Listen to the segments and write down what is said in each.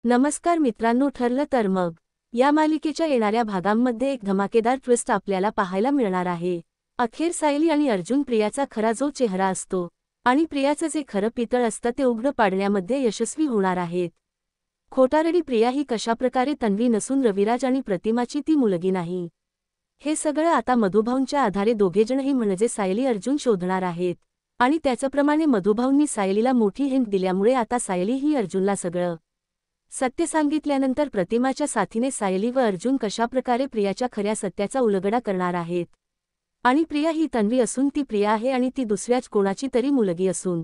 नमस्कार मित्रांनो, ठरलं तर मग या मालिकेच्या येणाऱ्या भागांमध्ये एक धमाकेदार ट्विस्ट आपल्याला पाहायला मिळणार आहे। अखेर सायली आणि अर्जुन प्रियाचा खरा जो चेहरा असतो आणि प्रियाचं जे खरं पितळ असतं ते उघड पाडण्यामध्ये यशस्वी होणार आहेत। खोटारडी प्रिया ही कशाप्रकारे तन्वी नसून रविराज आणि प्रतिमाची ती मुलगी नाही, हे सगळं आता मधुभाऊंच्या आधारे दोघेजणही म्हणजे सायली अर्जुन शोधणार आहेत। आणि त्याचप्रमाणे मधुभाऊंनी सायलीला मोठी हिंट दिल्यामुळे आता सायली ही अर्जुनला सगळं सत्य सांगितल्यानंतर प्रतिमाच्या साथीने सायली व अर्जुन कशाप्रकारे प्रियाच्या खऱ्या सत्याचा उलगडा करणार आहेत। आणि प्रिया ही तन्वी असून ती प्रिया आहे आणि ती दुसऱ्याच कोणाची तरी मुलगी असून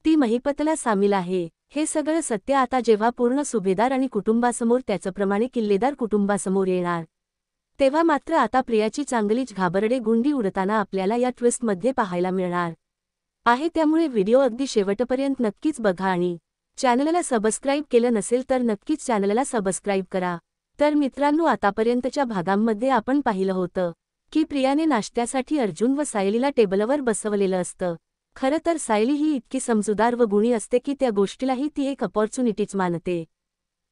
ती महिपतला सामील आहे। हे सगळं सत्य आता जेव्हा पूर्ण सुभेदार आणि कुटुंबासमोर त्याचप्रमाणे किल्लेदार कुटुंबासमोर येणार, तेव्हा मात्र आता प्रियाची चांगलीच घाबरडे गुंडी उडताना आपल्याला या ट्विस्टमध्ये पाहायला मिळणार आहे। त्यामुळे व्हिडिओ अगदी शेवटपर्यंत नक्कीच बघा आणि चॅनलला सबस्क्राईब केलं नसेल तर नक्कीच चॅनलला सबस्क्राईब करा। तर मित्रांनो, आतापर्यंतच्या भागांमध्ये आपण पाहिलं होतं की प्रियाने नाश्त्यासाठी अर्जुन व सायलीला टेबलवर बसवलेलं असतं। खरं तर सायली ही इतकी समजूदार व गुणी असते की त्या गोष्टीलाही ती एक अपॉर्च्युनिटीच मानते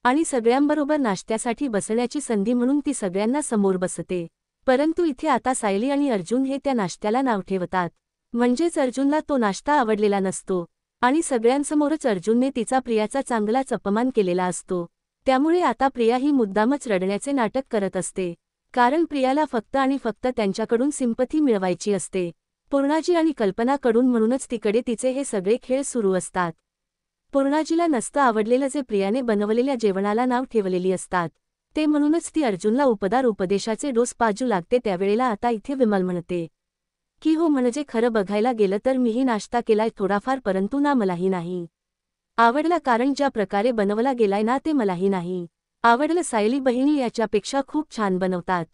आणि सगळ्यांबरोबर नाश्त्यासाठी बसण्याची संधी म्हणून ती सगळ्यांना समोर बसते। परंतु इथे आता सायली आणि अर्जुन हे त्या नाश्त्याला नाव ठेवतात, म्हणजेच अर्जुनला तो नाश्ता आवडलेला नसतो आणि सगळ्यांसमोरच अर्जुनने तिचा प्रियाचा चांगलाच अपमान केलेला असतो। त्यामुळे आता प्रिया ही मुद्दामच रडण्याचे नाटक करत असते, कारण प्रियाला फक्त आणि फक्त त्यांच्याकडून सिंपथी मिळवायची असते, पूर्णाजी आणि कल्पनाकडून। म्हणूनच तिकडे तिचे हे सगळे खेळ सुरू असतात। पूर्णाजीला नसतं आवडलेलं जे प्रियाने बनवलेल्या जेवणाला नाव ठेवलेली असतात ते, म्हणूनच ती अर्जुनला उपदेशाचे डोस पाजू लागते। त्यावेळेला आता इथे विमल म्हणते की हो, म्हणजे खरं बघायला गेलं तर मीही नाश्ता केलाय थोडाफार, परंतु ना मलाही नाही आवडला, कारण ज्या प्रकारे बनवला गेलाय ना ते मलाही नाही आवडलं। सायली बहिणी याच्यापेक्षा खूप छान बनवतात।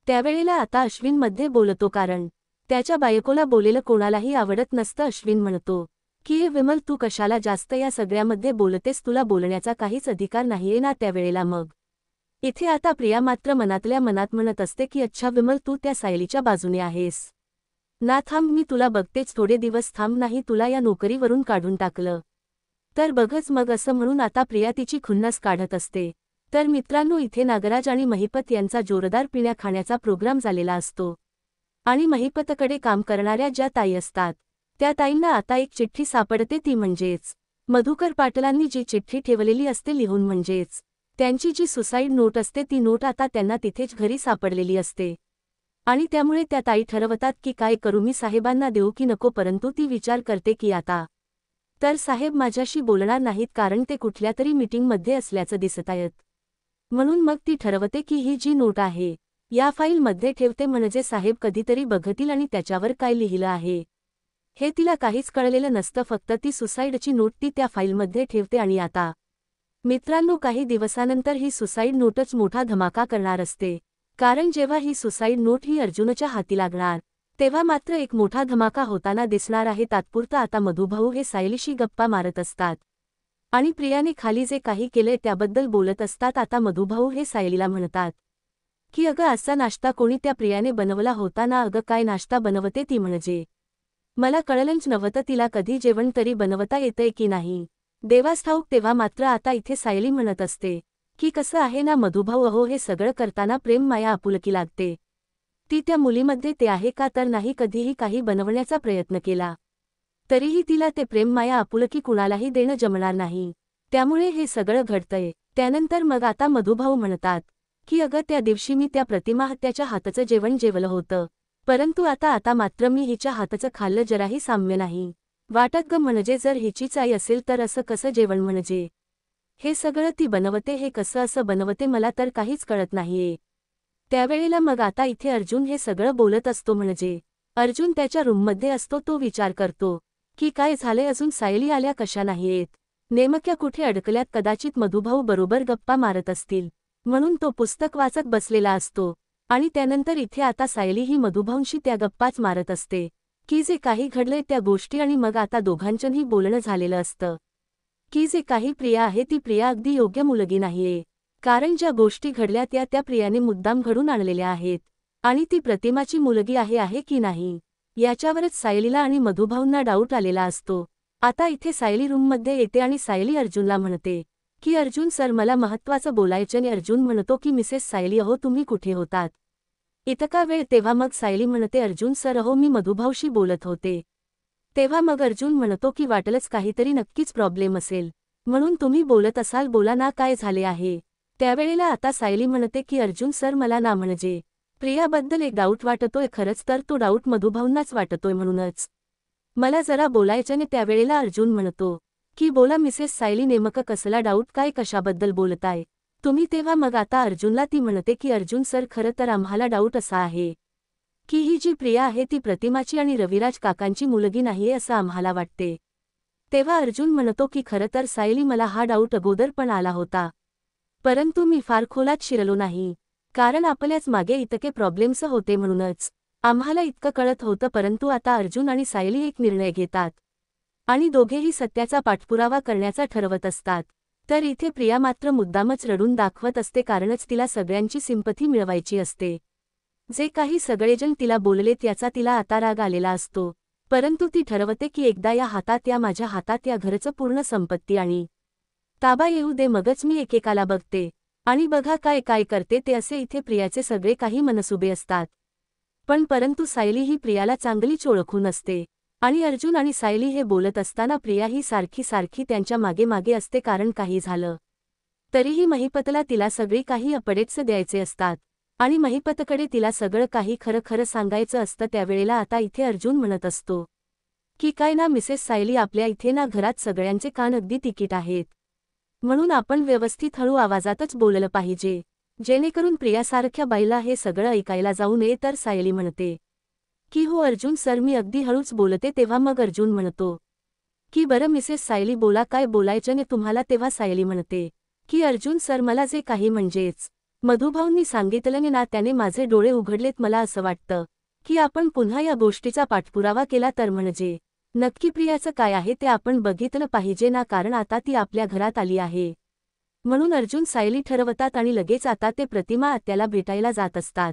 त्यावेळेला आता अश्विन मध्ये बोलतो, कारण त्याच्या बायकोला बोलेलं कोणालाही आवडत नसतं। अश्विन म्हणतो की विमल, तू कशाला जास्त या सगळ्यामध्ये बोलतेस, तुला बोलण्याचा काहीच अधिकार नाहीये ना। त्यावेळेला मग इथे आता प्रिया मात्र मनातल्या मनात म्हणत असते की अच्छा विमल, तू त्या सायलीच्या बाजूने आहेस ना, थांब मी तुला बघतेच, थोडे दिवस थांब, नाही तुला या नोकरीवरून काढून टाकलं तर बघच मग, असं म्हणून आता प्रिया तिची खुन्नस काढत असते। तर मित्रांनो, इथे नागराज आणि महिपत यांचा जोरदार पिण्या खाण्याचा प्रोग्राम झालेला असतो आणि महिपतकडे काम करणाऱ्या ज्या ताई असतात त्या ताईंना आता एक चिठ्ठी सापडते, ती म्हणजेच मधुकर पाटलांनी जी चिठ्ठी ठेवलेली असते लिहून, म्हणजेच त्यांची जी सुसाईड नोट असते ती नोट आता त्यांना तिथेच घरी सापडलेली असते। आणि त्यामुळे त्या ताई ठरवतात की काय करू मी, साहेबांना देऊ की नको, परंतु ती विचार करते की आता तर साहेब माझ्याशी बोलणार नाहीत, कारण ते कुठल्या तरी मीटिंगमध्ये असल्याचं दिसत आहेत। म्हणून मग ती ठरवते की ही जी नोट आहे या फाईलमध्ये ठेवते, म्हणजे साहेब कधीतरी बघतील आणि त्याच्यावर काय लिहिलं आहे हे तिला काहीच कळलेलं नसतं, फक्त ती सुसाईडची नोट ती त्या फाईलमध्ये ठेवते। आणि आता मित्रांनो, काही दिवसानंतर ही सुसाईड नोटच मोठा धमाका करणार असते, कारण जेव्हा ही सुसाईड नोट ही अर्जुनच्या हाती लागणार तेव्हा मात्र एक मोठा धमाका होताना दिसणार आहे। तात्पुरता आता मधुभाऊ हे सायलीशी गप्पा मारत असतात आणि प्रियाने खाली जे काही केले त्याबद्दल बोलत असतात। आता मधुभाऊ हे सायलीला म्हणतात की अगं, असा नाश्ता कोणी त्या प्रियाने बनवला होता ना, अगं काय नाश्ता बनवते ती, म्हणजे मला कळलंच नव्हतं तिला कधी जेवण तरी बनवता येतंय की नाही, देवास ठाऊक। तेव्हा मात्र आता इथे सायली म्हणत असते की कसं आहे ना मधुभाऊ, अहो हे सगळं करताना प्रेम माया आपुलकी लागते, ती त्या मुलीमध्ये ते आहे का, तर नाही कधीही काही बनवण्याचा प्रयत्न केला तरीही तिला ते प्रेम माया आपुलकी कुणालाही देणं जमणार नाही, त्यामुळे हे सगळं घडतंय। त्यानंतर मग आता मधुभाऊ म्हणतात की अगं, त्या दिवशी मी त्या प्रतिमा हत्याच्या हाताचं जेवण जेवलं होतं, परंतु आता मात्र मी हिच्या हाताचं खाल्लं, जराही साम्य नाही वाटत ग, म्हणजे जर हिचीच आई असेल तर असं कसं जेवण, म्हणजे हे सगळं ती बनवते, हे कसं असं बनवते, मला तर काहीच कळत नाहीये। त्यावेळेला मग आता इथे अर्जुन हे सगळं बोलत असतो, म्हणजे अर्जुन त्याच्या रूममध्ये असतो, तो विचार करतो की काय झाले, अजून सायली आल्या कशा नाहीयेत, नेमक्या कुठे अडकल्यात, कदाचित मधुभाऊ बरोबर गप्पा मारत असतील, म्हणून तो पुस्तक वाचत बसलेला असतो। आणि त्यानंतर इथे आता सायली ही मधुभाऊंशी त्या गप्पाच मारत असते की जे काही घडलंय त्या गोष्टी, आणि मग आता दोघांचंही बोलणं झालेलं असतं की जे काही प्रिया आहे ती प्रिया अगदी योग्य मुलगी नाहीये, कारण ज्या गोष्टी घडल्या त्या प्रियाने मुद्दाम घडून आणलेल्या आहेत आणि ती प्रतिमाची मुलगी आहे की नाही याच्यावरच सायलीला आणि मधुभाऊंना डाऊट आलेला असतो। आता इथे सायली रूममध्ये येते आणि सायली अर्जुनला म्हणते की अर्जुन सर मला महत्त्वाचं बोलायचं आणि अर्जुन म्हणतो की मिसेस सायली अहो तुम्ही कुठे होतात इतका वेळ. तेव्हा मग सायली म्हणते अर्जुन सर अहो मी मधुभाऊशी बोलत होते. तेव्हा मग अर्जुन म्हणतो की वाटलंच काहीतरी नक्कीच प्रॉब्लेम असेल म्हणून तुम्ही बोलत असाल बोला ना काय झाले आहे. त्यावेळेला आता सायली म्हणते की अर्जुन सर मला ना म्हणजे प्रियाबद्दल एक डाऊट वाटतोय खरंच तर तो डाऊट मधुभाऊंनाच वाटतोय म्हणूनच मला जरा बोलायचं. त्यावेळेला अर्जुन म्हणतो की बोला मिसेस सायली नेमकं कसला डाऊट काय कशाबद्दल बोलताय तुम्ही. तेव्हा मग आता अर्जुनला ती म्हणते की अर्जुन सर खरं तर आम्हाला डाऊट असा आहे की ही जी प्रिया आहे ती प्रतिमाची आणि रविराज काकांची मुलगी नाहीये असं आम्हाला वाटते. तेव्हा अर्जुन म्हणतो की खरं तर सायली मला हा डाऊट अगोदर पण आला होता परंतु मी फार खोलात शिरलो नाही कारण आपल्याच मागे इतके प्रॉब्लेम्स होते म्हणूनच आम्हाला इतकं कळत होतं. परंतु आता अर्जुन आणि सायली एक निर्णय घेतात आणि दोघेही सत्याचा पाठपुरावा करण्याचा ठरवत असतात. तर इथे प्रिया मात्र मुद्दामच रडून दाखवत असते कारणच तिला सगळ्यांची सिंपथी मिळवायची असते. जे काही सगळेजण तिला बोललेत याचा तिला आता राग आलेला असतो परंतु ती ठरवते की एकदा या माझ्या हातात या घरचं पूर्ण संपत्ती आणि ताबा येऊ दे मगच मी एकेकाला बघते आणि बघा काय काय करते ते. असे इथे प्रियाचे सगळे काही मनसुबे असतात परंतु सायली ही प्रियाला चांगलीच ओळखून असते आणि अर्जुन आणि सायली हे बोलत असताना प्रिया ही सारखी त्यांच्या मागे मागे असते कारण काही झालं तरीही महिपतला तिला सगळी काही अपडेट्स द्यायचे असतात आणि महिपतकडे तिला सगळं काही खरं सांगायचं असतं. त्यावेळेला आता इथे अर्जुन म्हणत असतो की काय ना मिसेस सायली आपल्या इथे ना घरात सगळ्यांचे कान अगदी तिकीट आहेत म्हणून आपण व्यवस्थित हळू आवाजातच बोललं पाहिजे जेणेकरून प्रियासारख्या बाईला हे सगळं ऐकायला जाऊ नये. तर सायली म्हणते की हो अर्जुन सर मी अगदी हळूच बोलते. तेव्हा मग अर्जुन म्हणतो की बरं मिसेस सायली बोला काय बोलायचं तुम्हाला. तेव्हा सायली म्हणते की अर्जुन सर मला जे काही म्हणजेच मधुभाऊंनी सांगितलं ना त्याने माझे डोळे उघडलेत. मला असं वाटतं की आपण पुन्हा या गोष्टीचा पाठपुरावा केला तर म्हणजे नक्की प्रियाचं काय आहे ते आपण बघितलं पाहिजे ना कारण आता ती आपल्या घरात आली आहे. म्हणून अर्जुन सायली ठरवतात आणि लगेच आता ते प्रतिमा आत्याला भेटायला जात असतात.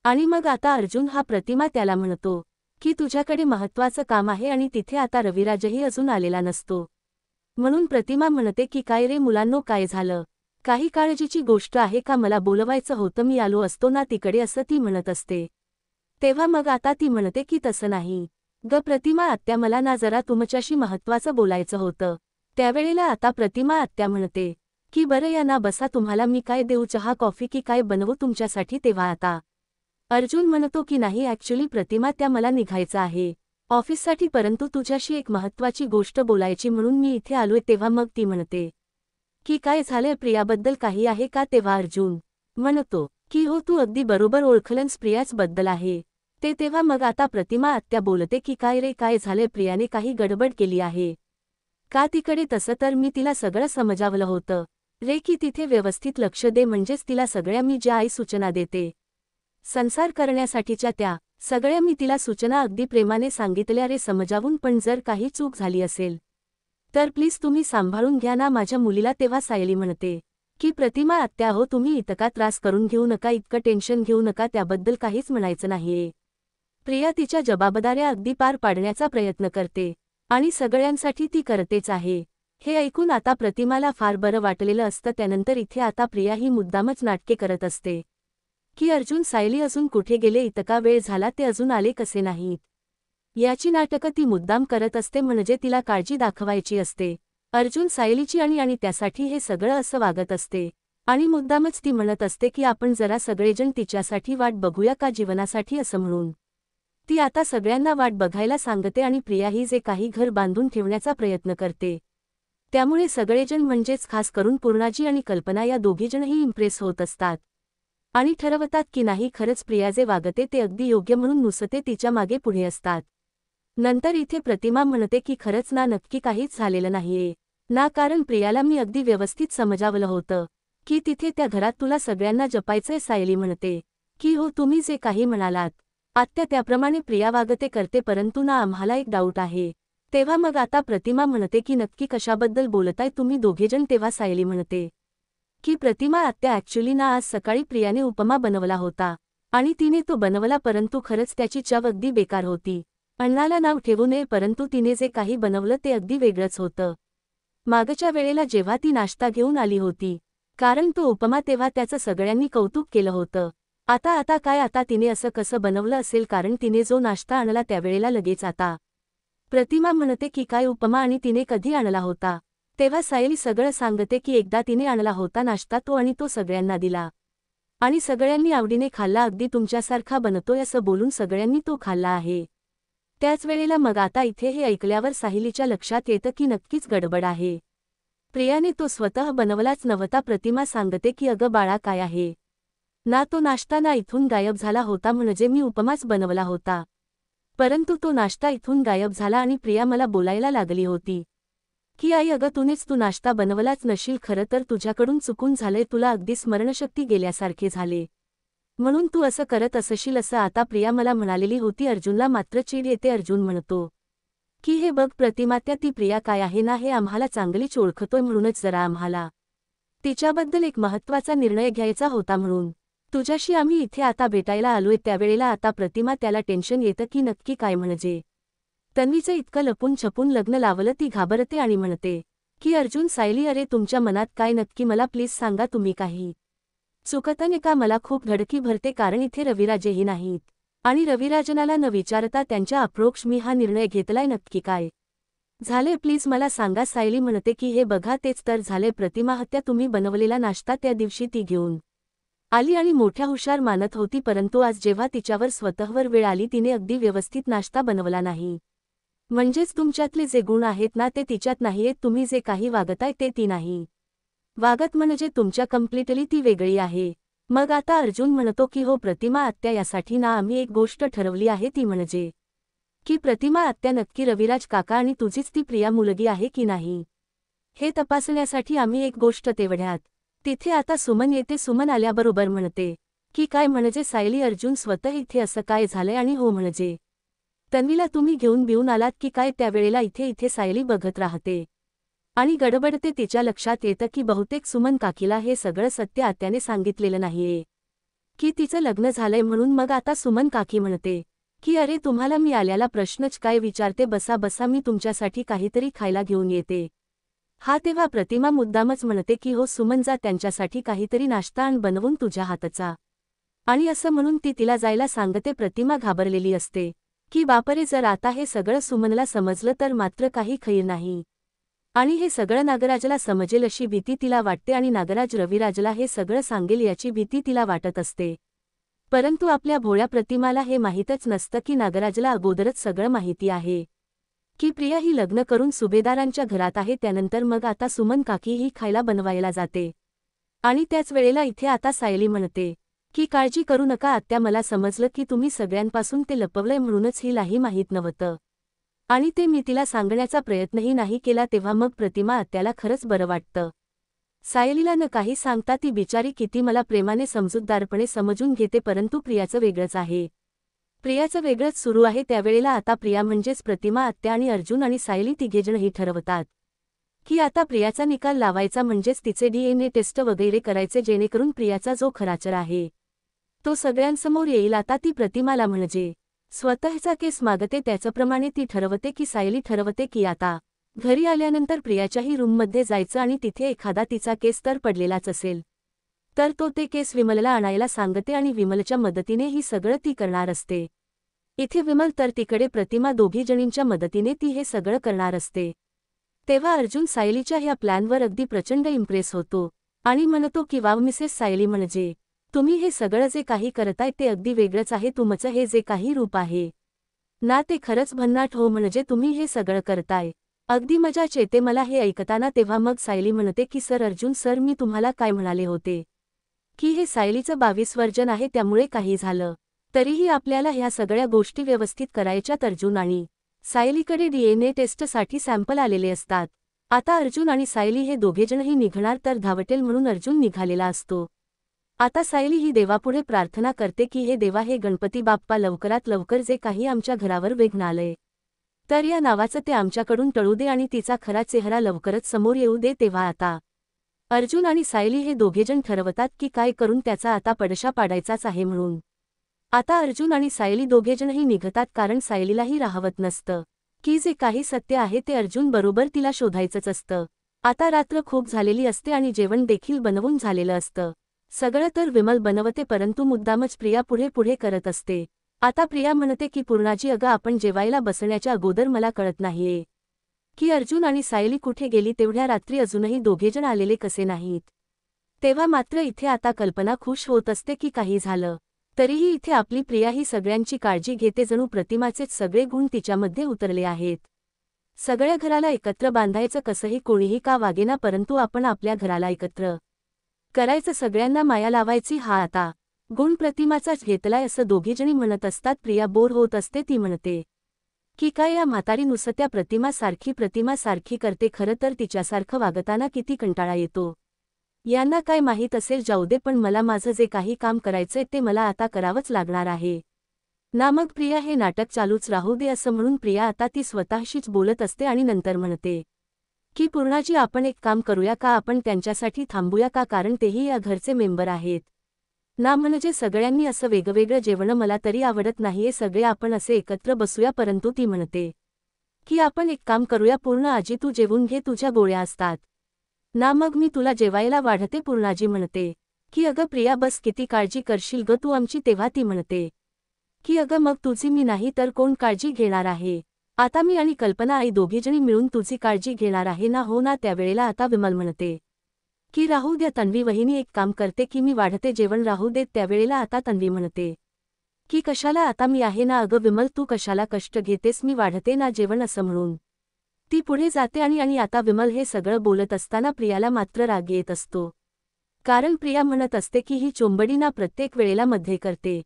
आणि मग आता अर्जुन हा प्रतिमा त्याला म्हणतो की तुझ्याकडे महत्त्वाचं काम आहे आणि तिथे आता रविराजही अजून आलेला नसतो. म्हणून प्रतिमा म्हणते की काय रे मुलांनो काय झालं काही काळजीची गोष्ट आहे का मला बोलवायचं होतं मी आलो असतो ना तिकडे असं ती म्हणत असते. तेव्हा मग आता ती म्हणते की तसं नाही ग प्रतिमा आत्या मला ना जरा तुमच्याशी महत्त्वाचं बोलायचं होतं. त्यावेळेला आता प्रतिमा आत्या म्हणते की बरं या ना बसा तुम्हाला मी काय देऊ चहा कॉफी की काय बनवू तुमच्यासाठी. तेव्हा आता अर्जुन म्हणतो की नाही ॲक्च्युली प्रतिमा त्या मला निघायचं आहे ऑफिससाठी परंतु तुझ्याशी एक महत्त्वाची गोष्ट बोलायची म्हणून मी इथे आलोय. तेव्हा मग ती म्हणते की काय झालंय प्रियाबद्दल काही आहे का. तेव्हा अर्जुन म्हणतो की हो तू अगदी बरोबर ओळखलंस प्रियाच बद्दल आहे ते. तेव्हा मग आता प्रतिमा आत्या बोलते की काय रे काय झालंय प्रियाने काही गडबड केली आहे का तिकडे. तसं तर मी तिला सगळं समजावलं होतं रे की तिथे व्यवस्थित लक्ष दे म्हणजेच तिला सगळ्या मी ज्या आई सूचना देते संसार करण्यासाठीच्या त्या सगळ्या मी तिला सूचना अगदी प्रेमाने सांगितल्या रे समजावून. पण जर काही चूक झाली असेल तर प्लीज तुम्ही सांभाळून घ्या ना माझ्या मुलीला. तेव्हा सायली म्हणते की प्रतिमा आत्या हो तुम्ही इतका त्रास करून घेऊ नका इतकं टेन्शन घेऊ नका त्याबद्दल काहीच म्हणायचं नाहीये. प्रिया तिच्या जबाबदाऱ्या अगदी पार पाडण्याचा प्रयत्न करते आणि सगळ्यांसाठी ती करतेच आहे. हे ऐकून आता प्रतिमाला फार बरं वाटलेलं असतं. त्यानंतर इथे आता प्रिया ही मुद्दामच नाटके करत असते की अर्जुन सायली अजून कुठे गेले इतका वेळ झाला ते अजून आले कसे नाहीत. याची नाटकं ती मुद्दाम करत असते म्हणजे तिला काळजी दाखवायची असते अर्जुन सायलीची आणि त्यासाठी हे सगळं असं वागत असते आणि मुद्दामच ती म्हणत असते की आपण जरा सगळेजण तिच्यासाठी वाट बघूया का जीवनासाठी असं म्हणून. ती आता सगळ्यांना वाट बघायला सांगते आणि प्रिया ही जे काही घर बांधून ठेवण्याचा प्रयत्न करते त्यामुळे सगळेजण म्हणजेच खास करून पूर्णाजी आणि कल्पना या दोघीजणही इम्प्रेस होत असतात आणि ठरवतात की नाही खरंच प्रिया जे वागते ते अगदी योग्य म्हणून नुसते तिच्या मागे पुढे असतात. नंतर इथे प्रतिमा म्हणते की खरंच ना नक्की काहीच झालेलं नाहीये ना कारण प्रियाला मी अगदी व्यवस्थित समजावलं होतं की तिथे त्या घरात तुला सगळ्यांना जपायचंय. सायली म्हणते की हो तुम्ही जे काही म्हणालात आत्या त्याप्रमाणे प्रिया वागते करते परंतु ना आम्हाला एक डाऊट आहे. तेव्हा मग आता प्रतिमा म्हणते की नक्की कशाबद्दल बोलताय तुम्ही दोघेजण. तेव्हा सायली म्हणते की प्रतिमा आत्या ॲक्च्युली ना आज सकाळी प्रियाने उपमा बनवला होता आणि तिने तो बनवला परंतु खरंच त्याची चव अगदी बेकार होती. अन्नाला नाव ठेवू नये परंतु तिने जे काही बनवलं ते अगदी वेगळंच होतं. मागच्या वेळेला जेव्हा ती नाश्ता घेऊन आली होती, कारण तो उपमा तेव्हा त्याचं सगळ्यांनी कौतुक केलं होतं. आता काय आता तिने असं कसं बनवलं असेल, कारण तिने जो नाश्ता आणला त्यावेळेला लगेच आता प्रतिमा म्हणते की काय उपमा आणि तिने कधी आणला होता. तेव्हा सायली सगळं सांगते की एकदा तिने आणला होता नाश्ता तो, आणि तो सगळ्यांना दिला आणि सगळ्यांनी आवडीने खाल्ला, अगदी तुमच्यासारखा बनतोय असं बोलून सगळ्यांनी तो खाल्ला आहे. त्याच वेळेला मग आता इथे हे ऐकल्यावर सायलीच्या लक्षात येतं की नक्कीच गडबड आहे. प्रियाने तो स्वतः बनवलाच नव्हता. प्रतिमा सांगते की अगं बाळा काय आहे ना, तो नाश्ता ना इथून गायब झाला होता, म्हणजे मी उपमाच बनवला होता, परंतु तो नाश्ता इथून गायब झाला आणि प्रिया मला बोलायला लागली होती की आई अगं तू नाश्ता बनवलाच नशील, खरं तर तुझ्याकडून चुकून झालंय, तुला अगदी स्मरणशक्ती गेल्यासारखे झाले म्हणून तू असं करत असशील असं आता प्रिया मला म्हणालेली होती. अर्जुनला मात्र चीड येते. अर्जुन म्हणतो की हे बघ प्रतिमा, ती प्रिया काय आहे ना हे आम्हाला चांगलीच ओळखतोय, म्हणूनच जरा आम्हाला तिच्याबद्दल एक महत्त्वाचा निर्णय घ्यायचा होता, म्हणून तुझ्याशी आम्ही इथे आता भेटायला आलोय. त्यावेळेला आता प्रतिमा त्याला टेन्शन येतं की नक्की काय, म्हणजे तन्वीचं इतकं लपून छपून लग्न लावलं. ती घाबरते आणि म्हणते की अर्जुन सायली अरे तुमच्या मनात काय नक्की मला प्लीज सांगा, तुम्ही काही चुकतने का. मला खूप धडकी भरते कारण इथे रविराजेही नाहीत आणि रविराजनाला न विचारता त्यांच्या अप्रोक्ष मी हा निर्णय घेतलाय. नक्की काय झाले प्लीज मला सांगा. सायली म्हणते की हे बघा तेच तर झाले प्रतिमा, हत्या तुम्ही बनवलेला नाश्ता त्या दिवशी ती घेऊन आली आणि मोठ्या हुशार मानत होती, परंतु आज जेव्हा तिच्यावर स्वतःवर वेळ आली तिने अगदी व्यवस्थित नाश्ता बनवला नाही. म्हणजेच तुमच्यातले जे गुण आहेत ना ते तिच्यात नाहीयेत. तुम्ही जे काही वागताय ते ती नाही वागत, म्हणजे तुमच्या कम्प्लिटली ती वेगळी आहे. मग आता अर्जुन म्हणतो की हो प्रतिमा आत्या, यासाठी ना आम्ही एक गोष्ट ठरवली आहे, ती म्हणजे की प्रतिमा आत्या नक्की रविराज काका आणि तुझीच ती प्रिया मुलगी आहे की नाही हे तपासण्यासाठी आम्ही एक गोष्ट तेवढ्यात तिथे आता सुमन येते. सुमन आल्याबरोबर म्हणते की काय, म्हणजे सायली अर्जुन स्वतः इथे असं काय झालंय, आणि हो म्हणजे तन्वीला तुम्ही घेऊन बिऊन आलात की काय. त्यावेळेला इथे सायली बघत राहते आणि गडबडते. तिच्या लक्षात येतं की बहुतेक सुमन काकीला हे सगळं सत्य आत्याने सांगितलेलं नाहीये की तिचं लग्न झालंय म्हणून. मग आता सुमन काकी म्हणते की अरे तुम्हाला मी आल्याला प्रश्नच काय विचारते, बसा बसा मी तुमच्यासाठी काहीतरी खायला घेऊन येते. हा तेव्हा प्रतिमा मुद्दामच म्हणते की हो सुमन जा त्यांच्यासाठी काहीतरी नाश्ता आण बनवून तुझ्या हातचा, आणि असं म्हणून ती तिला जायला सांगते. प्रतिमा घाबरलेली असते की बापरे जर आता हे सगळं सुमनला समजलं तर मात्र काही खैर नाही, आणि हे सगळं नागराजला समजेल अशी भीती तिला वाटते, आणि नागराज रविराजला हे सगळं सांगेल याची भीती तिला वाटत असते. परंतु आपल्या भोळ्या प्रतिमाला हे माहीतच नसतं की नागराजला अगोदरच सगळं माहिती आहे की प्रिया ही लग्न करून सुभेदारांच्या घरात आहे. त्यानंतर मग आता सुमन काकी ही खायला बनवायला जाते, आणि त्याच वेळेला इथे आता सायली म्हणते की काळजी करू नका आत्या, मला समजलं की तुम्ही सगळ्यांपासून ते लपवलंय, म्हणूनच हिलाही माहीत नव्हतं आणि ते मी तिला सांगण्याचा प्रयत्नही नाही केला. तेव्हा मग प्रतिमा आत्याला खरंच बरं वाटतं. सायलीला न काही सांगता ती बिचारी किती मला प्रेमाने समजूतदारपणे समजून घेते, परंतु प्रियाचं वेगळंच आहे. प्रियाचं वेगळंच सुरू आहे. त्यावेळेला आता प्रिया म्हणजेच प्रतिमा आत्या आणि अर्जुन आणि सायली तिघेजणही ठरवतात की आता प्रियाचा निकाल लावायचा, म्हणजेच तिचे DNA टेस्ट वगैरे करायचे, जेणेकरून प्रियाचा जो खराचर आहे तो सगळ्यांसमोर येईल. आता ती प्रतिमाला म्हणजे स्वतःचा केस मागते. त्याचप्रमाणे ती ठरवते की सायली ठरवते की आता घरी आल्यानंतर प्रियाच्याही रूममध्ये जायचं आणि तिथे एखादा तिचा केस तर पडलेलाच असेल तर तो ते केस विमलला आणायला सांगते, आणि विमलच्या मदतीने ही सगळं ती करणार असते. इथे विमल तर तिकडे प्रतिमा, दोघी जणींच्या मदतीने ती हे सगळं करणार असते. तेव्हा अर्जुन सायलीच्या ह्या प्लॅनवर अगदी प्रचंड इम्प्रेस होतो आणि म्हणतो की वाव मिसेस सायली, म्हणजे तुम्ही हे सगळं जे काही करताय ते अगदी वेगळंच आहे. तुमचं हे जे काही रूप आहे ना ते खरंच भन्नाट हो, म्हणजे तुम्ही हे सगळं करताय अगदी मजा येते मला हे ऐकताना. तेव्हा मग सायली म्हणते की सर अर्जुन सर, मी तुम्हाला काय म्हणाले होते की हे सायलीचं 22 वर्जन आहे, त्यामुळे काही झालं तरीही आपल्याला ह्या सगळ्या गोष्टी व्यवस्थित करायच्यात. अर्जुन आणि सायलीकडे DNA टेस्टसाठी सॅम्पल आलेले असतात. आता अर्जुन आणि सायली हे दोघेजणही निघणार तर धावटेल म्हणून अर्जुन निघालेला असतो. आता सायली ही देवापुढे प्रार्थना करते की हे देवा, हे गणपती बाप्पा, लवकरात लवकर जे काही आमच्या घरावर विघ्न आलंय तर या नावाचं ते आमच्याकडून टळू दे आणि तिचा खरा चेहरा लवकरच समोर येऊ दे. तेव्हा आता अर्जुन आणि सायली हे दोघेजण ठरवतात की काय करून त्याचा आता पडशा पाडायचाच आहे म्हणून. आता अर्जुन आणि सायली दोघेजणही निघतात, कारण सायलीलाही राहवत नसतं की जे काही सत्य आहे ते अर्जुन बरोबर तिला शोधायचंच असतं. आता रात्र खूप झालेली असते आणि जेवण देखील बनवून झालेलं असतं. सगळं तर विमल बनवते, परंतु मुद्दामच प्रिया पुढे पुढे करत असते. आता प्रिया म्हणते की पूर्णाजी, अगं आपण जेवायला बसण्याच्या अगोदर मला कळत नाहीये की अर्जुन आणि सायली कुठे गेली. तेवढ्या रात्री अजूनही दोघेजण आलेले कसे नाहीत. तेव्हा मात्र इथे आता कल्पना खुश होत असते की काही झालं तरीही इथे आपली प्रिया ही सगळ्यांची काळजी घेते, जणू प्रतिमाचेच सगळे गुण तिच्यामध्ये उतरले आहेत. सगळ्या घराला एकत्र बांधायचं कसंही कोणीही का वागेना, परंतु आपण आपल्या घराला एकत्र करायचं, सगळ्यांना माया लावायची, हा आता गुण प्रतिमाचाच घेतलाय असं दोघीजणी म्हणत असतात. प्रिया बोर होत असते. ती म्हणते की काय या म्हातारी नुसत्या प्रतिमा सारखी करते, खरं तर तिच्यासारखं वागताना किती कंटाळा येतो. यांना काय माहीत असेल, जाऊ दे, पण मला माझं जे काही काम करायचंय ते मला आता करावंच लागणार आहे ना. मग प्रिया हे नाटक चालूच राहू दे असं म्हणून प्रिया आता ती स्वतःशीच बोलत असते आणि नंतर म्हणते की पूर्णाजी, आपण एक काम करूया का, आपण त्यांच्यासाठी थांबूया का, कारण तेही या घरचे मेंबर आहेत ना. म्हणजे सगळ्यांनी असं वेगवेगळं जेवण मला तरी आवडत नाहीये, सगळे आपण असे एकत्र बसूया. परंतु ती म्हणते की आपण एक काम करूया पूर्ण आजी, तू जेवून घे, तुझ्या गोळ्या असतात ना, मग मी तुला जेवायला वाढते. पूर्णाजी म्हणते की अगं प्रिया बस, किती काळजी करशील ग तू आमची. तेव्हा ती म्हणते की अगं मग तुझी मी नाही तर कोण काळजी घेणार आहे. आता मी आणि कल्पना आई दोघीजणी मिळून तुझी काळजी घेणार आहे ना. हो ना. त्यावेळेला आता विमल म्हणते की राहू द्या तन्वी वहिनी, एक काम करते की मी वाढते जेवण, राहू देत. त्यावेळेला आता तन्वी म्हणते की कशाला, आता मी आहे ना. अगं विमल, तू कशाला कष्ट घेतेस, मी वाढते ना जेवण असं म्हणून ती पुढे जाते. आणि आता विमल हे सगळं बोलत असताना प्रियाला मात्र राग येत असतो, कारण प्रिया म्हणत असते की ही चोंबडी ना प्रत्येक वेळेला मध्ये करते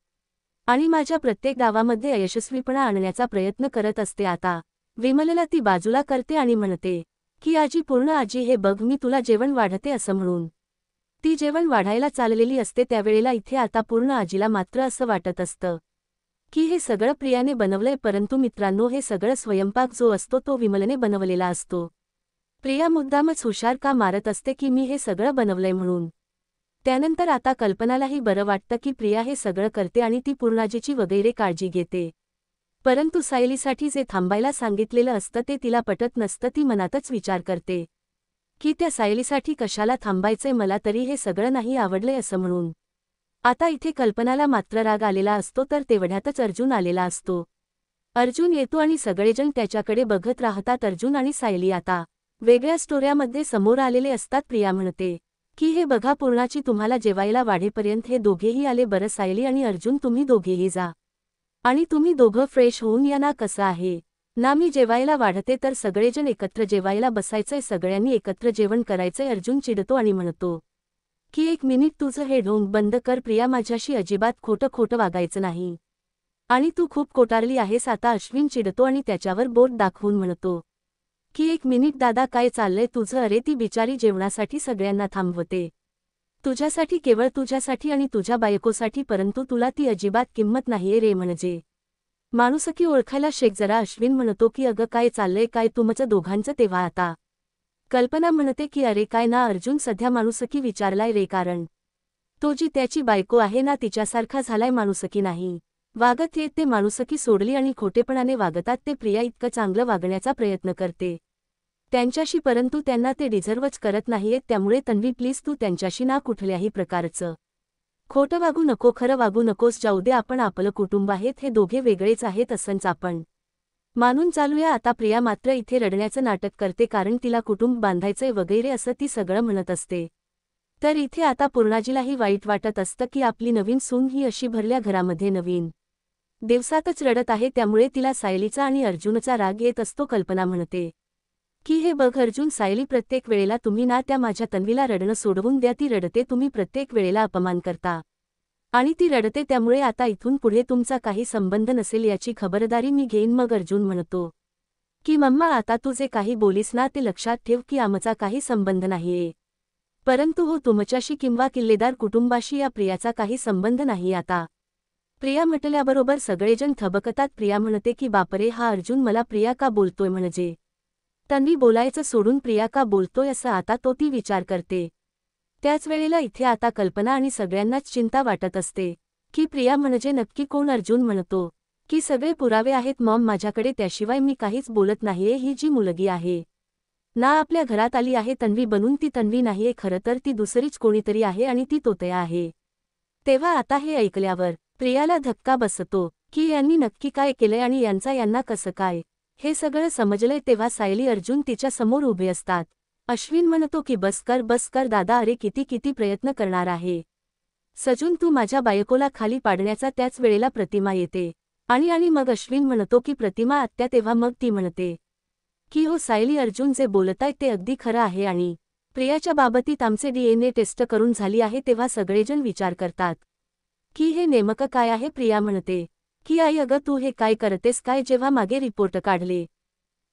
आणि माझ्या प्रत्येक डावामध्ये अयशस्वीपणा आणण्याचा प्रयत्न करत असते. आता विमलला ती बाजूला करते आणि म्हणते की आजी, पूर्ण आजी, हे बघ, मी तुला जेवण वाढते असं म्हणून ती जेवण वाढायला चाललेली असते. त्यावेळेला इथे आता पूर्ण आजीला मात्र असं वाटत असतं की हे सगळं प्रियाने बनवलंय, परंतु मित्रांनो, हे सगळं स्वयंपाक जो असतो तो विमलने बनवलेला असतो. प्रिया मुद्दामच हुशार का मारत असते की मी हे सगळं बनवलंय म्हणून. त्यानंतर आता कल्पनालाही बरं वाटतं की प्रिया हे सगळं करते आणि ती पूर्णाजीची वगैरे काळजी घेते. परंतु सायलीसाठी जे थांबायला सांगितलेलं असतं ते तिला पटत नसतं. ती मनातच विचार करते की त्या सायलीसाठी कशाला थांबायचंय, मला तरी हे सगळं नाही आवडलंय असं म्हणून. आता इथे कल्पनाला मात्र राग आलेला असतो, तर तेवढ्यातच अर्जुन आलेला असतो. अर्जुन येतो आणि सगळेजण त्याच्याकडे बघत राहतात. अर्जुन आणि सायली आता वेगळ्या स्टोऱ्यामध्ये समोर आलेले असतात. प्रिया म्हणते की हे बघा पूर्णाची, तुम्हाला जेवायला वाढेपर्यंत हे दोघेही आले. बरं सायली आणि अर्जुन, तुम्ही दोघेही जा आणि तुम्ही दोघं फ्रेश होऊन या ना. कसं आहे ना, मी जेवायला वाढते तर सगळेजण एकत्र जेवायला बसायचंय, सगळ्यांनी एकत्र जेवण करायचंय. अर्जुन चिडतो आणि म्हणतो की एक मिनिट, तुझं हे ढोंग बंद कर. प्रिया, माझ्याशी अजिबात खोटं वागायचं नाही आणि तू खूप कोटारली आहेस. आता अश्विन चिडतो आणि त्याच्यावर बोट दाखवून म्हणतो की एक मिनिट दादा, काय चाललंय तुझं. अरे ती बिचारी जेवणासाठी सगळ्यांना थांबवते, तुझ्यासाठी, केवळ तुझ्यासाठी आणि तुझ्या बायकोसाठी, परंतु तुला ती अजिबात किंमत नाहीये रे. म्हणजे माणुसकी ओळखायला शेक जरा. अश्विन म्हणतो की अगं काय चाललंय काय तुमचं दोघांचं. तेव्हा आता कल्पना म्हणते की अरे काय ना अर्जुन, सध्या माणुसकी विचारलाय रे, कारण तो जी त्याची बायको आहे ना तिच्यासारखा झालाय, माणुसकी नाही वागत येत. ते माणुसकी सोडली आणि खोटेपणाने वागतात ते. प्रिया इतकं चांगलं वागण्याचा प्रयत्न करते त्यांच्याशी, परंतु त्यांना ते डिझर्वच करत नाहीयेत. त्यामुळे तन्वी प्लीज, तू त्यांच्याशी ना कुठल्याही प्रकारचं खोटं वागू नको, खरं वागू नकोस. जाऊ दे, आपण आपलं कुटुंब आहेत, हे दोघे वेगळेच आहेत असंच आपण मानून चालूया. आता प्रिया मात्र इथे रडण्याचं नाटक करते, कारण तिला कुटुंब बांधायचंय वगैरे असं ती सगळं म्हणत असते. तर इथे आता पूर्णाजीलाही वाईट वाटत असतं की आपली नवीन सून ही अशी भरल्या घरामध्ये नवीन दिवसातच रडत आहे. त्यामुळे तिला सायलीचा आणि अर्जुनचा राग येत असतो. कल्पना म्हणते की हे बघ अर्जुन, सायली, प्रत्येक वेळेला तुम्ही ना त्या माझ्या तन्वीला रडणं सोडवून द्या. ती रडते, तुम्ही प्रत्येक वेळेला अपमान करता आणि ती रडते, त्यामुळे आता इथून पुढे तुमचा काही संबंध नसेल याची खबरदारी मी घेईन. मग अर्जुन म्हणतो की मम्मा, आता तू जे काही बोलीस ना ते लक्षात ठेव की आमचा काही संबंध नाहीये, परंतु हो तुमच्याशी किंवा किल्लेदार कुटुंबाशी या प्रियाचा काही संबंध नाही. आता प्रिया म्हटल्याबरोबर सगळेजण थबकतात. प्रिया म्हणते की बापरे, हा अर्जुन मला प्रिया का बोलतोय, म्हणजे तन्वी बोलायचं सोडून प्रिया का बोलतोय असं आता तो ती विचार करते. त्याच वेळेला इथे आता कल्पना आणि सगळ्यांनाच चिंता वाटत असते की प्रिया म्हणजे नक्की कोण. अर्जुन म्हणतो की सगळे पुरावे आहेत मॉम माझ्याकडे, त्याशिवाय मी काहीच बोलत नाहीये. ही जी मुलगी आहे ना आपल्या घरात आली आहे तन्वी बनून. ती तन्वी नाहीये खरं तर, ती दुसरीच कोणीतरी आहे आणि ती तोतया आहे. तेव्हा आता हे ऐकल्यावर प्रियाला धक्का बसतो की यांनी नक्की काय केलंय आणि यांना कसं काय हे सगळं समजलंय. तेव्हा सायली अर्जुन तिच्या समोर उभे असतात. अश्विन म्हणतो की बस कर दादा, अरे किती प्रयत्न करणार आहे सजून तू माझ्या बायकोला खाली पाडण्याचा. त्याच वेळेला प्रतिमा येते आणि मग अश्विन म्हणतो की प्रतिमा आत्या. तेव्हा मग ती म्हणते की हो सायली, अर्जुन जे बोलतायत ते अगदी खरं आहे आणि प्रियाच्या बाबतीत आमचे DNA टेस्ट करून झाली आहे. तेव्हा सगळेजण विचार करतात की हे नेमकं काय आहे. प्रिया म्हणते की आई अगं तू हे काय करतेस काय. जेव्हा मागे रिपोर्ट काढले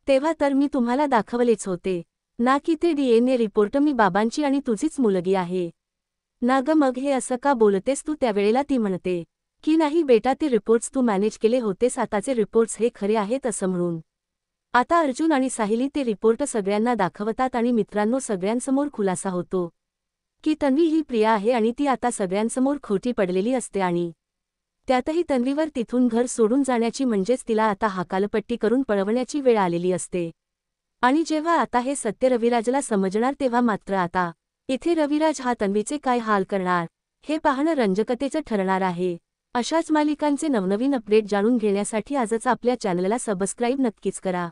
तेव्हा तर मी तुम्हाला दाखवलेच होते ना की ते DNA रिपोर्ट मी बाबांची आणि तुझीच मुलगी आहे ना ग. मग हे असं का बोलतेस तू. त्यावेळेला ती म्हणते की नाही बेटा, ते रिपोर्ट्स तू मॅनेज केले होतेस, आताचे रिपोर्ट्स हे खरे आहेत असं म्हणून. आता अर्जुन आणि साहिली ते रिपोर्ट सगळ्यांना दाखवतात आणि मित्रांनो सगळ्यांसमोर खुलासा होतो की तन्वी ही प्रिया आहे आणि ती आता सगळ्यांसमोर खोटी पडलेली असते आणि त्यातही तन्वीवर तिथून घर सोडून जाण्याची, म्हणजेच तिला आता हकालपट्टी करून पळवण्याची वेळ आलेली असते. आणि जेव्हा आता हे सत्य रविराजला समजणार तेव्हा मात्र आता इथे रविराज हा तन्वीचे काय हाल करणार हे पाहणं रंजकतेचं ठरणार आहे. अशाच मालिकांचे नवनवीन अपडेट जाणून घेण्यासाठी आजच आपल्या चॅनलला सबस्क्राईब नक्कीच करा.